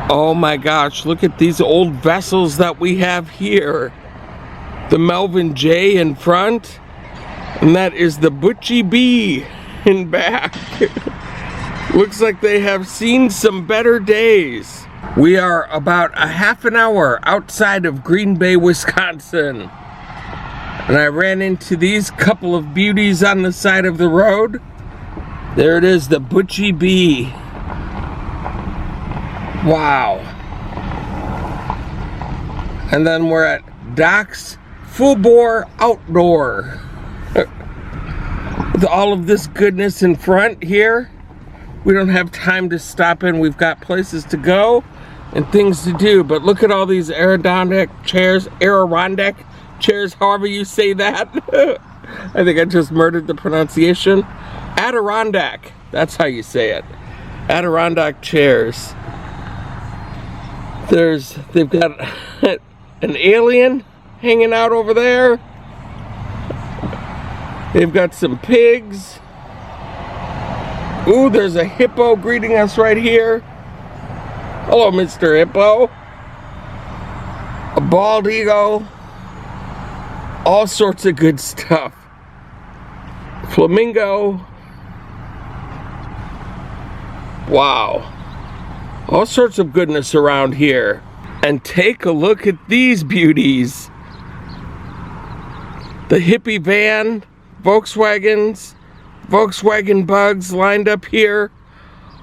Oh my gosh, look at these old vessels that we have here. The Melvin J in front, and that is the Butchie B in back. Looks like they have seen some better days. We are about a half an hour outside of Green Bay, Wisconsin. And I ran into these couple of beauties on the side of the road. There it is, the Butchie B. Wow. And then we're at Doc's Full Bore Outdoor. With all of this goodness in front here, we don't have time to stop in. We've got places to go and things to do. But look at all these Adirondack chairs, however you say that. I think I just murdered the pronunciation. Adirondack, that's how you say it. Adirondack chairs. They've got an alien hanging out over there. They've got some pigs. Ooh, there's a hippo greeting us right here. Hello, Mr. Hippo. A bald eagle. All sorts of good stuff. Flamingo. Wow. All sorts of goodness around here. And take a look at these beauties. The hippie van, Volkswagen Bugs lined up here,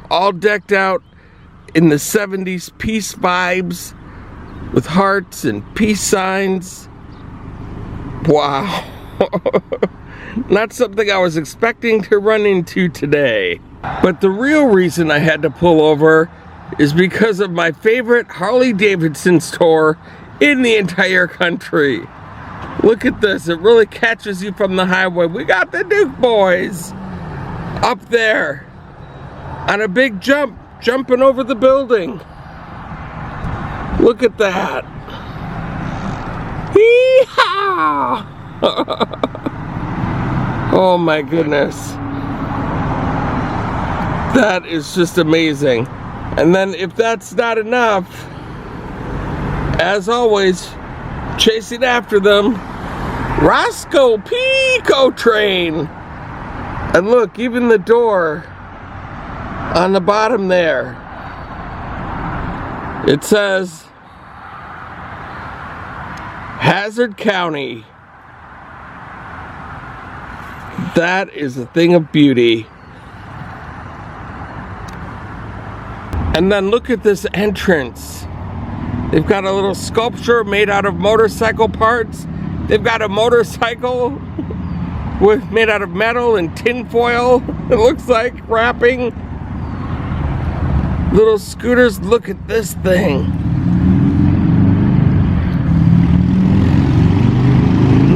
all decked out in the 70s peace vibes with hearts and peace signs. Wow. Not something I was expecting to run into today. But the real reason I had to pull over is because of my favorite Harley-Davidson store in the entire country. Look at this, it really catches you from the highway. We got the Duke boys up there on a big jump, jumping over the building. Look at that. Hee-haw! Oh my goodness. That is just amazing. And then if that's not enough, as always, chasing after them, Roscoe Pico train. And look, even the door on the bottom there, it says Hazard County. That is a thing of beauty. And then look at this entrance. They've got a little sculpture made out of motorcycle parts. They've got a motorcycle made out of metal and tin foil. It looks like wrapping. Little scooters. Look at this thing.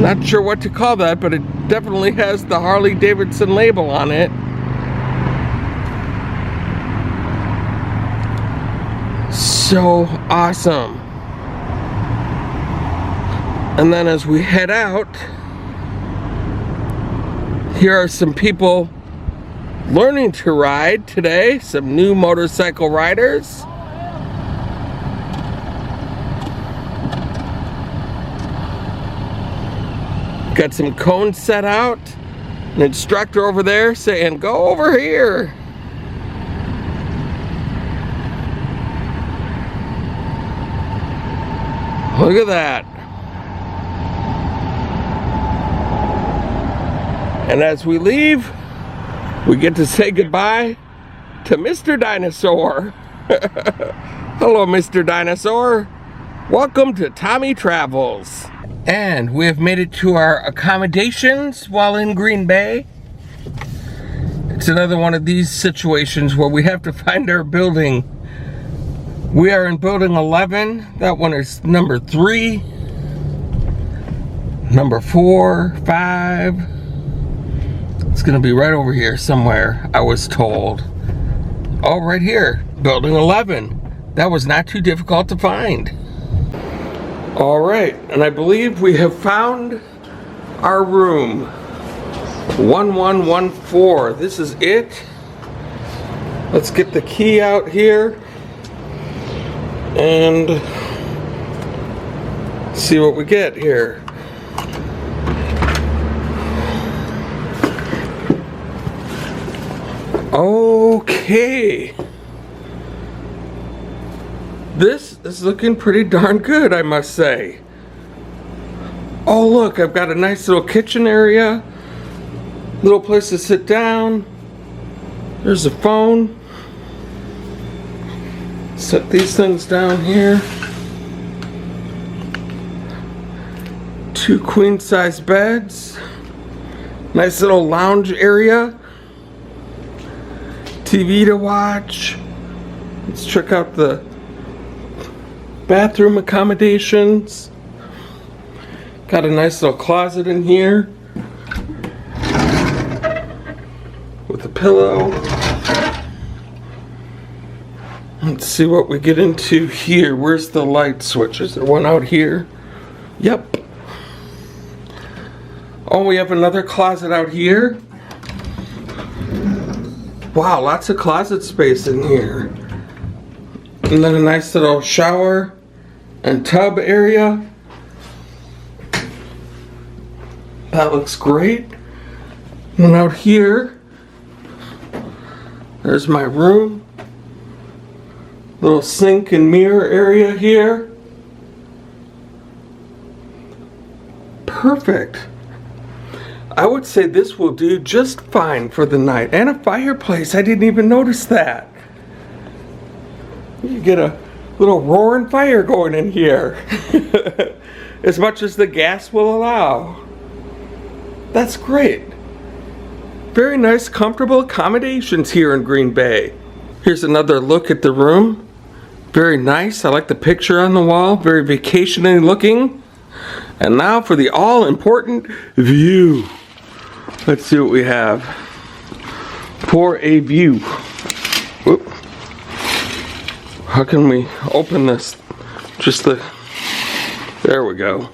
Not sure what to call that, but it definitely has the Harley-Davidson label on it. So awesome. And then as we head out, here are some people learning to ride today, some new motorcycle riders. Got some cones set out, an instructor over there saying, go over here. Look at that. And as we leave, we get to say goodbye to Mr. Dinosaur. Hello, Mr. Dinosaur. Welcome to Tommy Travels. And we have made it to our accommodations while in Green Bay. It's another one of these situations where we have to find our building. We are in building 11. That one is number 3. Number 4, 5. It's gonna be right over here somewhere, I was told. Oh, right here, building 11. That was not too difficult to find. All right, and I believe we have found our room. 1114, this is it. Let's get the key out here. and see what we get here. Okay. This is looking pretty darn good, I must say. Oh look, I've got a nice little kitchen area, little place to sit down. There's a phone. Set these things down here. 2 queen-size beds. Nice little lounge area. TV to watch. Let's check out the bathroom accommodations. Got a nice little closet in here with a pillow. Let's see what we get into here. Where's the light switch? Is there one out here? Yep. Oh, we have another closet out here. Wow, lots of closet space in here. And then a nice little shower and tub area. That looks great. And out here, there's my room. Little sink and mirror area here. Perfect. I would say this will do just fine for the night. And a fireplace, I didn't even notice that. You get a little roaring fire going in here. As much as the gas will allow. That's great. Very nice, comfortable accommodations here in Green Bay. Here's another look at the room. Very nice. I like the picture on the wall. Very vacation-y looking. And now for the all-important view. Let's see what we have. For a view. Whoop. How can we open this? There we go.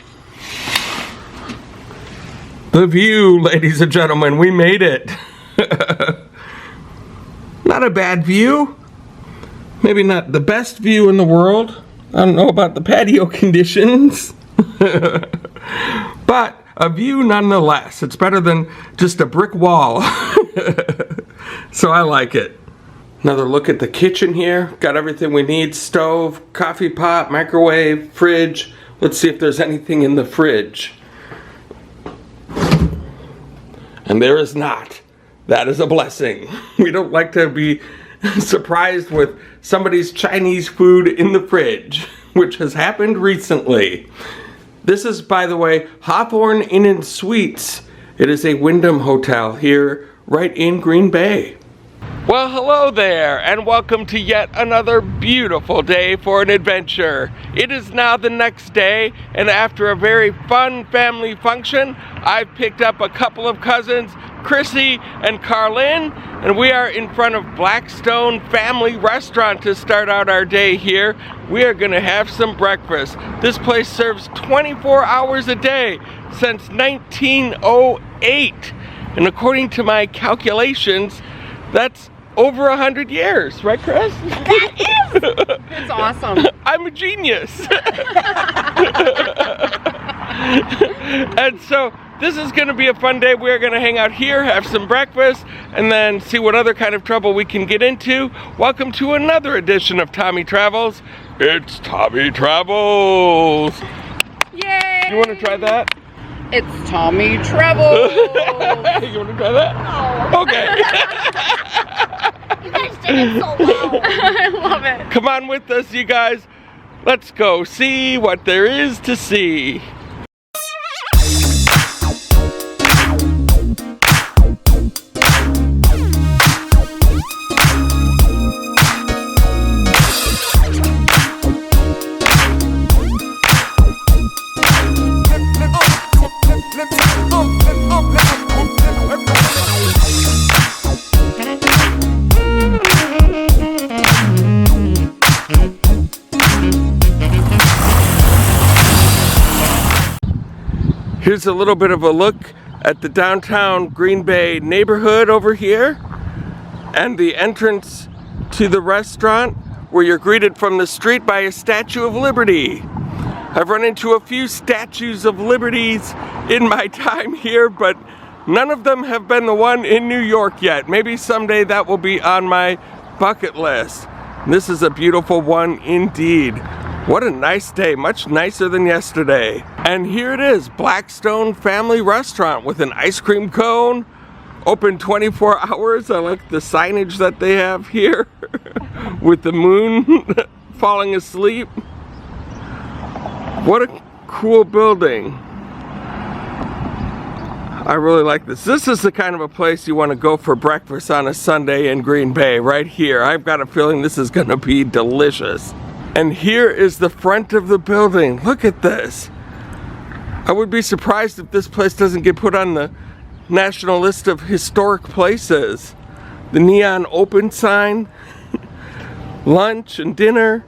The view, ladies and gentlemen, we made it. Not a bad view. Maybe not the best view in the world. I don't know about the patio conditions. But a view nonetheless. It's better than just a brick wall. So I like it. Another look at the kitchen here. Got everything we need. Stove, coffee pot, microwave, fridge. Let's see if there's anything in the fridge. And there is not. That is a blessing. We don't like to be surprised with somebody's Chinese food in the fridge, which has happened recently. This is, by the way, Hawthorne Inn and Suites. It is a Wyndham hotel here right in Green Bay. Well, hello there, and welcome to yet another beautiful day for an adventure. It is now the next day, and after a very fun family function, I've picked up a couple of cousins, Chrissy and Karrlin, and we are in front of Blackstone Family Restaurant to start out our day here. We are going to have some breakfast. This place serves 24 hours a day since 1908, and according to my calculations, that's over 100 years, right, Chris? That is! It's awesome. I'm a genius. And so this is going to be a fun day. We're going to hang out here, have some breakfast, and then see what other kind of trouble we can get into. Welcome to another edition of Tommy Travels. It's Tommy Travels. Yay! You want to try that? It's Tommy Travels. You want to try that? No. Okay. You guys did it so well. I love it. Come on with us, you guys. Let's go see what there is to see. Here's a little bit of a look at the downtown Green Bay neighborhood over here and the entrance to the restaurant where you're greeted from the street by a Statue of Liberty. I've run into a few statues of liberties in my time here, but none of them have been the one in New York yet. Maybe someday that will be on my bucket list. This is a beautiful one indeed. What a nice day, much nicer than yesterday. And here it is, Blackstone Family Restaurant with an ice cream cone, open 24 hours. I like the signage that they have here with the moon falling asleep. What a cool building. I really like this. This is the kind of a place you want to go for breakfast on a Sunday in Green Bay, right here. I've got a feeling this is going to be delicious. And here is the front of the building. Look at this. I would be surprised if this place doesn't get put on the National List of Historic Places. The neon open sign, lunch and dinner.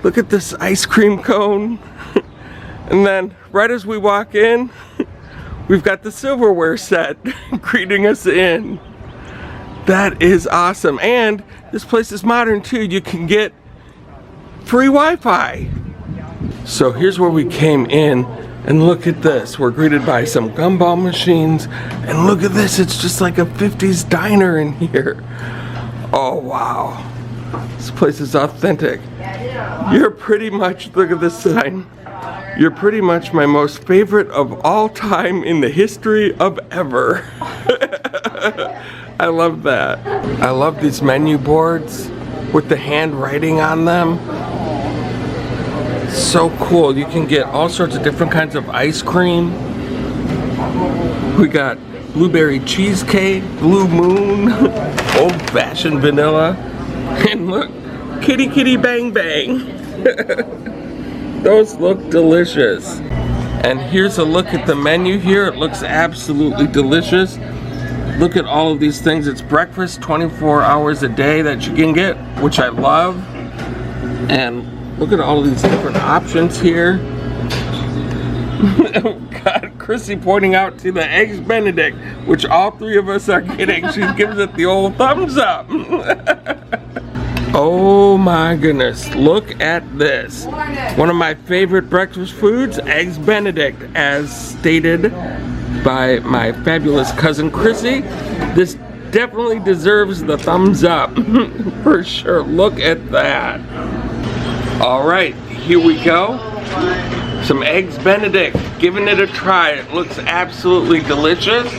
Look at this ice cream cone. And then right as we walk in, we've got the silverware set greeting us in. That is awesome. And this place is modern too. You can get free Wi-Fi. So here's where we came in, and look at this. We're greeted by some gumball machines, and look at this. It's just like a 50s diner in here. Oh wow. This place is authentic. You're pretty much, look at this sign. You're pretty much my most favorite of all time in the history of ever. I love that. I love these menu boards with the handwriting on them. So cool. You can get all sorts of different kinds of ice cream. We got blueberry cheesecake, blue moon, old-fashioned vanilla, and look, kitty kitty bang bang. Those look delicious. And here's a look at the menu here. It looks absolutely delicious. Look at all of these things. It's breakfast 24 hours a day that you can get, which I love. And look at all of these different options here. Oh God, Chrissy pointing out to the eggs benedict, which all three of us are getting. She gives it the old thumbs up. Oh my goodness, look at this. One of my favorite breakfast foods, eggs benedict, as stated by my fabulous cousin Chrissy. This definitely deserves the thumbs up, for sure. Look at that. All right, here we go. Some eggs benedict, giving it a try. It looks absolutely delicious.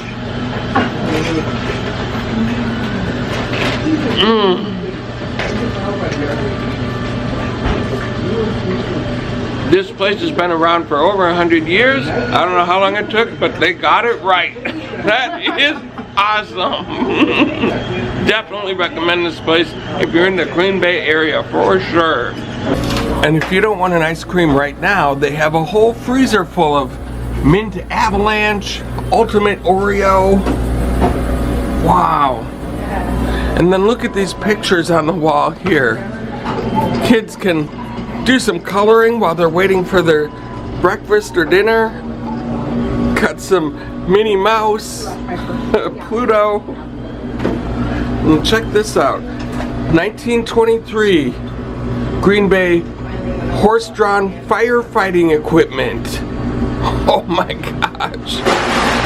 This place has been around for over 100 years. I don't know how long it took, but they got it right. That is awesome. Definitely recommend this place if you're in the Green Bay area, for sure. And if you don't want an ice cream right now, they have a whole freezer full of mint avalanche, ultimate Oreo. Wow. And then look at these pictures on the wall here. Kids can do some coloring while they're waiting for their breakfast or dinner. Got some Minnie Mouse, Pluto. And check this out. 1923 Green Bay horse-drawn firefighting equipment. Oh my gosh.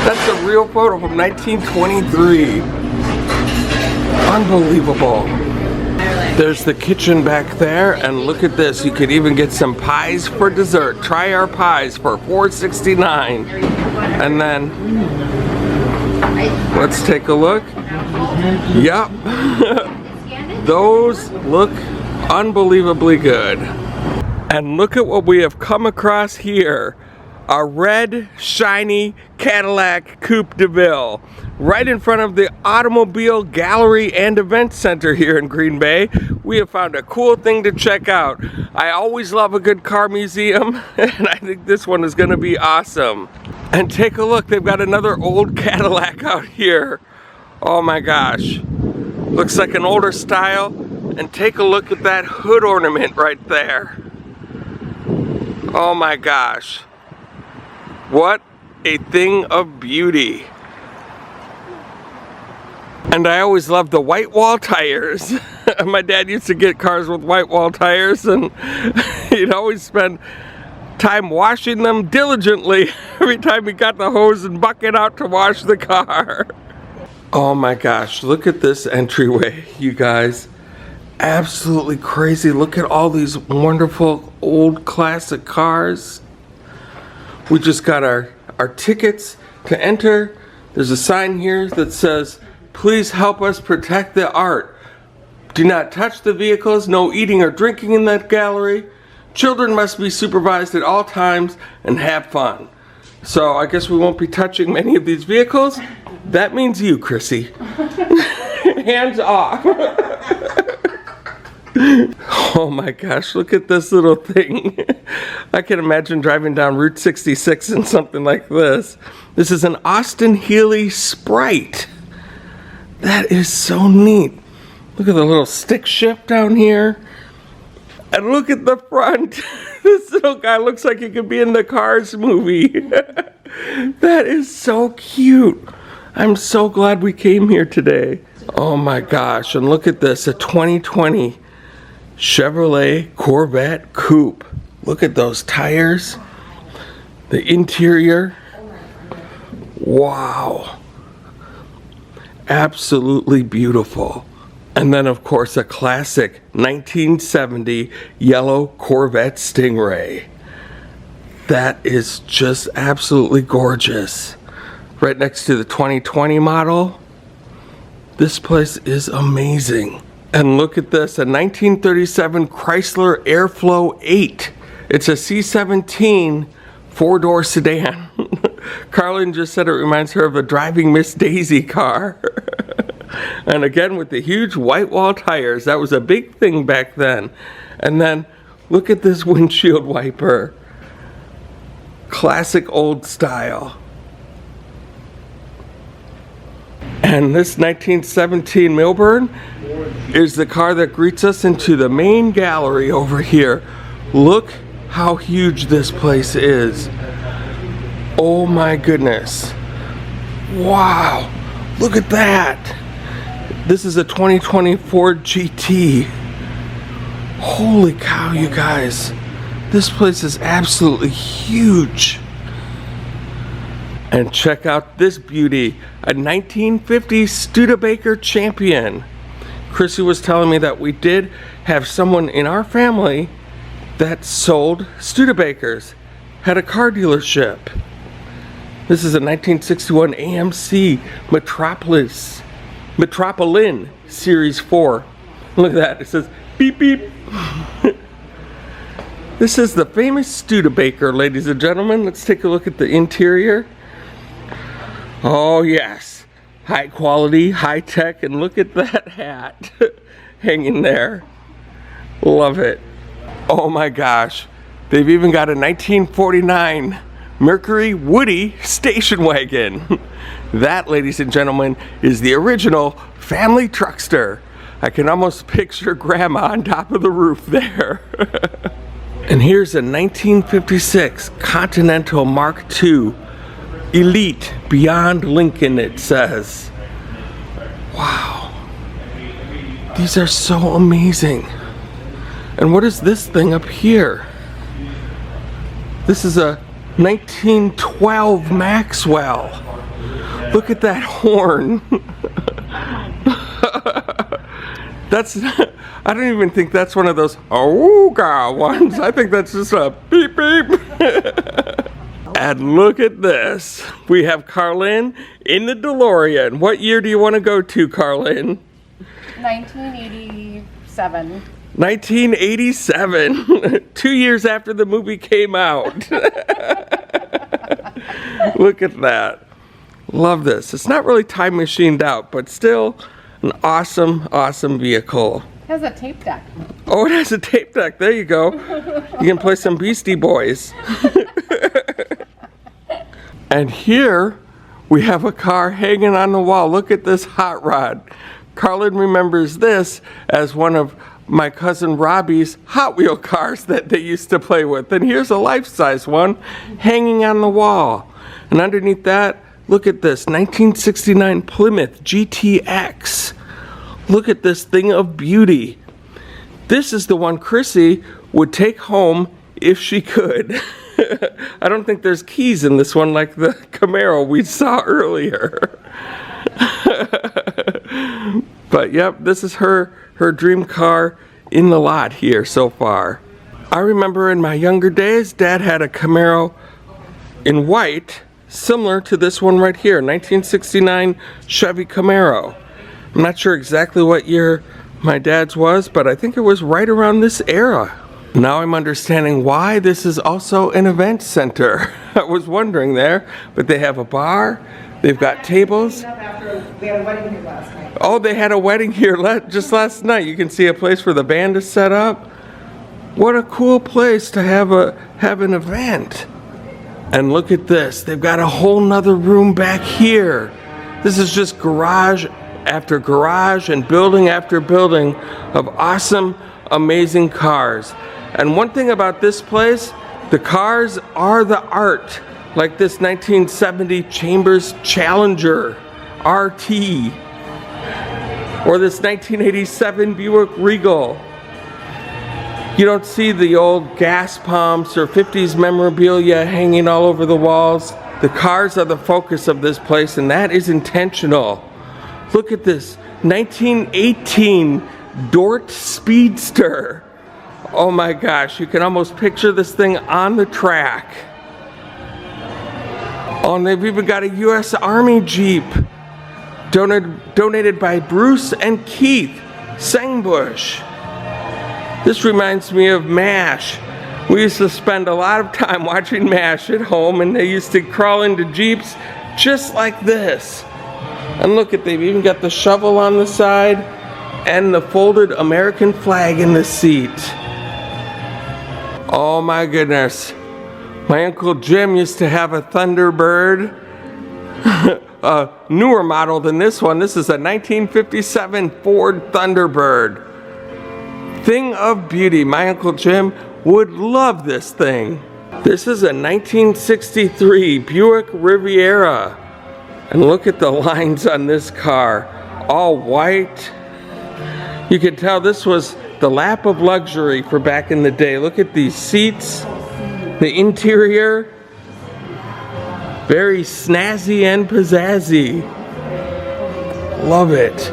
That's a real photo from 1923. Unbelievable. There's the kitchen back there, and look at this. You could even get some pies for dessert. Try our pies for $4.69. And then, let's take a look. Yup. Those look unbelievably good. And look at what we have come across here. A red, shiny Cadillac Coupe de Ville. Right in front of the Automobile Gallery and Event Center here in Green Bay. We have found a cool thing to check out. I always love a good car museum, and I think this one is gonna be awesome. And take a look, they've got another old Cadillac out here. Oh my gosh. Looks like an older style. And take a look at that hood ornament right there. Oh my gosh. What a thing of beauty. And I always love the white wall tires. My dad used to get cars with white wall tires, and he'd always spend time washing them diligently every time he got the hose and bucket out to wash the car. Oh my gosh, look at this entryway, you guys. Absolutely crazy. Look at all these wonderful old classic cars. We just got our tickets to enter. There's a sign here that says, "Please help us protect the art. Do not touch the vehicles. No eating or drinking in that gallery. Children must be supervised at all times and have fun." So I guess we won't be touching many of these vehicles. That means you, Chrissy. Hands off. Oh my gosh, look at this little thing. I can imagine driving down Route 66 in something like this. This is an Austin Healey Sprite. That is so neat. Look at the little stick shift down here. And look at the front. This little guy looks like he could be in the Cars movie. That is so cute. I'm so glad we came here today. Oh my gosh, and look at this, a 2020 Chevrolet Corvette Coupe. Look at those tires. The interior. Wow. Absolutely beautiful. And then of course a classic 1970 yellow Corvette Stingray. That is just absolutely gorgeous. Right next to the 2020 model. This place is amazing. And look at this, a 1937 Chrysler Airflow 8. It's a C17 four-door sedan. Karrlin just said it reminds her of a Driving Miss Daisy car. And again with the huge white wall tires. That was a big thing back then. And then look at this windshield wiper. Classic old style. And this 1917 Milburn is the car that greets us into the main gallery over here. Look how huge this place is. Oh my goodness. Wow. Look at that. This is a 2020 Ford GT. Holy cow, you guys. This place is absolutely huge. And check out this beauty, a 1950 Studebaker Champion. Chrissy was telling me that we did have someone in our family that sold Studebakers, had a car dealership. This is a 1961 AMC Metropolitan Series 4. Look at that, it says beep beep. This is the famous Studebaker, ladies and gentlemen. Let's take a look at the interior. Oh yes, high quality, high tech, and look at that hat hanging there. Love it. Oh my gosh, they've even got a 1949 Mercury Woody station wagon. That, ladies and gentlemen, is the original family truckster. I can almost picture Grandma on top of the roof there. And here's a 1956 Continental Mark II Elite Beyond Lincoln, it says. Wow. These are so amazing. And what is this thing up here? This is a 1912 Maxwell. Look at that horn. That's, I don't even think that's one of those ooga ones. I think that's just a beep beep. And look at this. We have Karrlin in the DeLorean. What year do you want to go to, Karrlin? 1987. 1987. 2 years after the movie came out. Look at that. Love this. It's not really time machined out, but still an awesome, awesome vehicle. It has a tape deck. Oh, it has a tape deck. There you go. You can play some Beastie Boys. And here we have a car hanging on the wall. Look at this hot rod. Karrlin remembers this as one of my cousin Robbie's Hot Wheel cars that they used to play with. And here's a life-size one hanging on the wall. And underneath that, look at this 1969 Plymouth GTX. Look at this thing of beauty. This is the one Chrissy would take home if she could. I don't think there's keys in this one like the Camaro we saw earlier. But yep, this is her dream car in the lot here so far. I remember in my younger days, Dad had a Camaro in white, similar to this one right here, 1969 Chevy Camaro. I'm not sure exactly what year my dad's was, but I think it was right around this era. Now I'm understanding why this is also an event center. I was wondering there, but they have a bar, they've got tables. We had a wedding here last night. Oh, they had a wedding here just last night. You can see a place for the band to set up. What a cool place to have an event. And look at this, they've got a whole nother room back here. This is just garage after garage and building after building of awesome, amazing cars. And one thing about this place, the cars are the art, like this 1970 Chambers Challenger RT, or this 1987 Buick Regal. You don't see the old gas pumps or 50s memorabilia hanging all over the walls. The cars are the focus of this place, and that is intentional. Look at this 1918 Dort Speedster. Oh my gosh, you can almost picture this thing on the track. Oh, and they've even got a U.S. Army Jeep donated by Bruce and Keith Sangbush. This reminds me of MASH. We used to spend a lot of time watching MASH at home, and they used to crawl into Jeeps just like this. And look at, they've even got the shovel on the side and the folded American flag in the seat. Oh my goodness. My Uncle Jim used to have a Thunderbird, a newer model than this one. This is a 1957 Ford Thunderbird. Thing of beauty. My Uncle Jim would love this thing. This is a 1963 Buick Riviera. And look at the lines on this car. All white. You can tell this was the lap of luxury for back in the day. Look at these seats. The interior. Very snazzy and pizzazzy. Love it.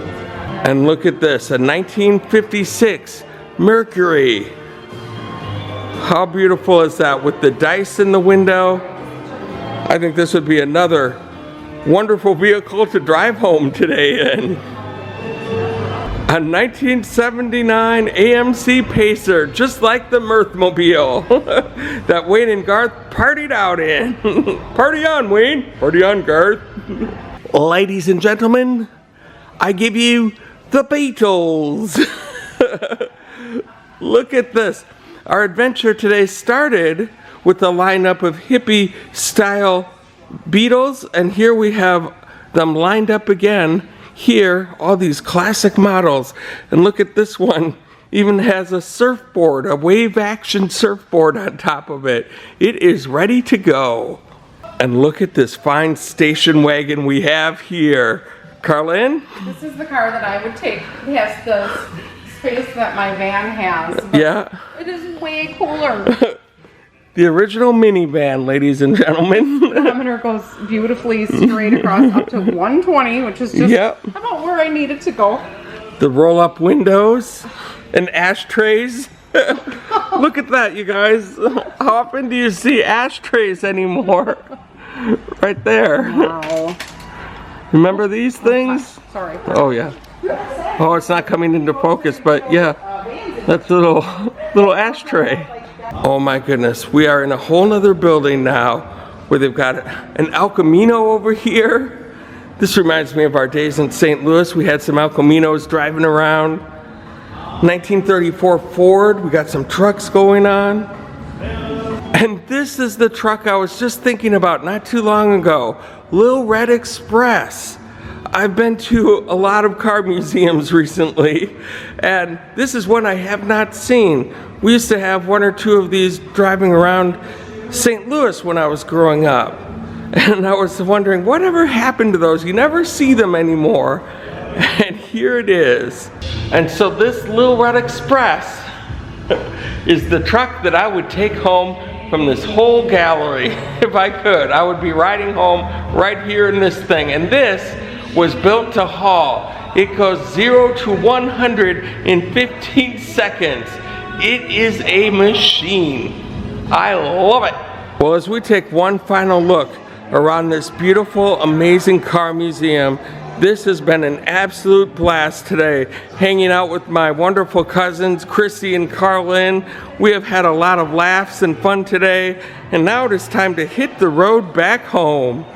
And look at this. A 1956 Mercury. How beautiful is that with the dice in the window? I think this would be another wonderful vehicle to drive home today in. A 1979 AMC Pacer, just like the Mirthmobile that Wayne and Garth partied out in. Party on, Wayne. Party on, Garth. Ladies and gentlemen, I give you the Beatles. Look at this. Our adventure today started with a lineup of hippie style Beatles, and here we have them lined up again. Here, all these classic models. And look at this one, even has a surfboard, a wave action surfboard on top of it. It is ready to go. And look at this fine station wagon we have here. Karrlin? This is the car that I would take. It has the space that my van has. Yeah. It is way cooler. The original minivan, ladies and gentlemen. The kilometer goes beautifully straight across up to 120, which is just about where I need it to go. The roll-up windows and ashtrays. Look at that, you guys. How often do you see ashtrays anymore? Right there. Wow. Remember these things? Sorry. Oh yeah. Oh, it's not coming into focus, but yeah, that's a little ashtray. Oh my goodness, we are in a whole nother building now where they've got an El Camino over here. This reminds me of our days in St. Louis. We had some El Caminos driving around. 1934 Ford, we got some trucks going on. And this is the truck I was just thinking about not too long ago, Lil Red Express. I've been to a lot of car museums recently, and this is one I have not seen. We used to have one or two of these driving around St. Louis when I was growing up. And I was wondering, whatever happened to those? You never see them anymore. And here it is. And so this Little Red Express is the truck that I would take home from this whole gallery. If I could, I would be riding home right here in this thing. And this was built to haul. It goes 0 to 100 in 15 seconds. It is a machine. I love it. Well, as we take one final look around this beautiful, amazing car museum, this has been an absolute blast today, hanging out with my wonderful cousins, Chrissy and Karrlin. We have had a lot of laughs and fun today, and now it is time to hit the road back home.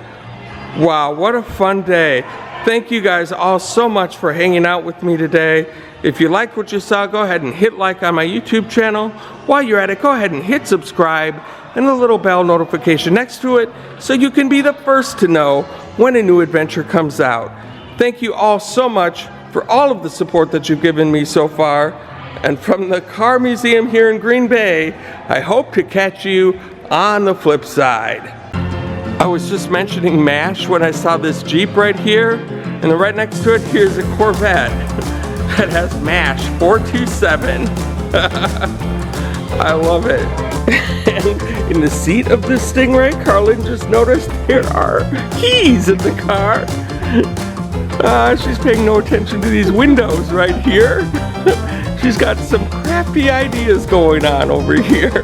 Wow, what a fun day. Thank you guys all so much for hanging out with me today. If you liked what you saw, go ahead and hit like on my YouTube channel. While you're at it, go ahead and hit subscribe and the little bell notification next to it so you can be the first to know when a new adventure comes out. Thank you all so much for all of the support that you've given me so far. And from the Car Museum here in Green Bay, I hope to catch you on the flip side. I was just mentioning MASH when I saw this Jeep right here, and then right next to it here's a Corvette that has MASH 427. I love it. And in the seat of this Stingray, Karrlin just noticed there are keys in the car. She's paying no attention to these windows right here. She's got some crafty ideas going on over here.